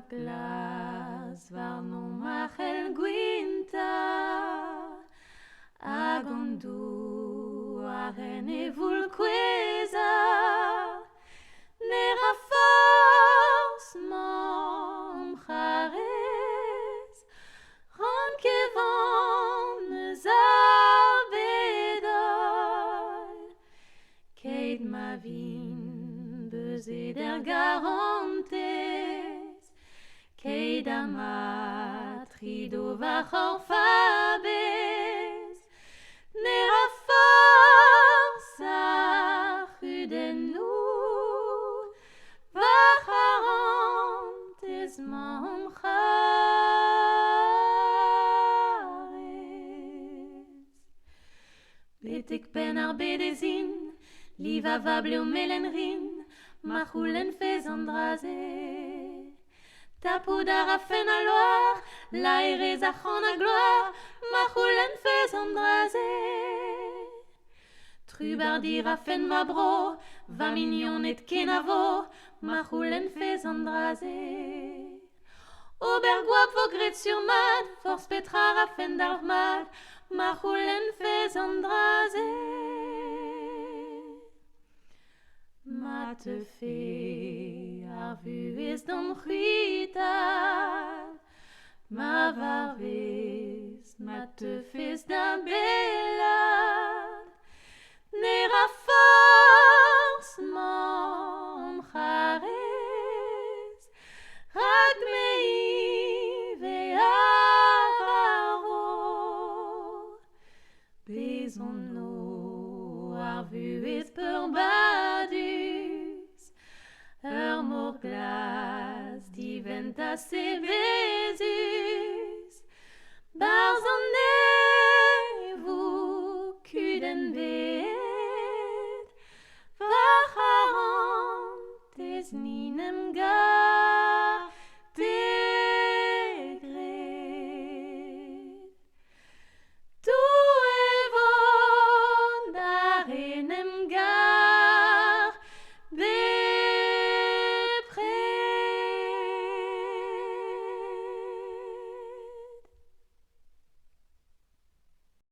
glas war no machel gwinta agondu arene vulqueza nera force mom chares ron que von zabedol keid ma vin beze der garantes keid amatrido vachor fabes nera forza chudenu vacharantes mom chares betek pen ar bedezin liva vable o melenrin machulen fez andraze tapoud ar afen a loar la erez a c'han a gloire machulen fez andraze trubardir a fen ma bro va mignon et kenavo machulen fez andraze Oberguap vo gret sur mat force petrar a fen d'armad machulen fez andraze ma te fe ar vuez d'an c'huital ma varvez ma te fez da belad nera force mom chares rag meiv e avaro bezon no ar vuez peur badus ur mor glas diventa se bezus barzan nevou kuden bet vacharantes ninem ga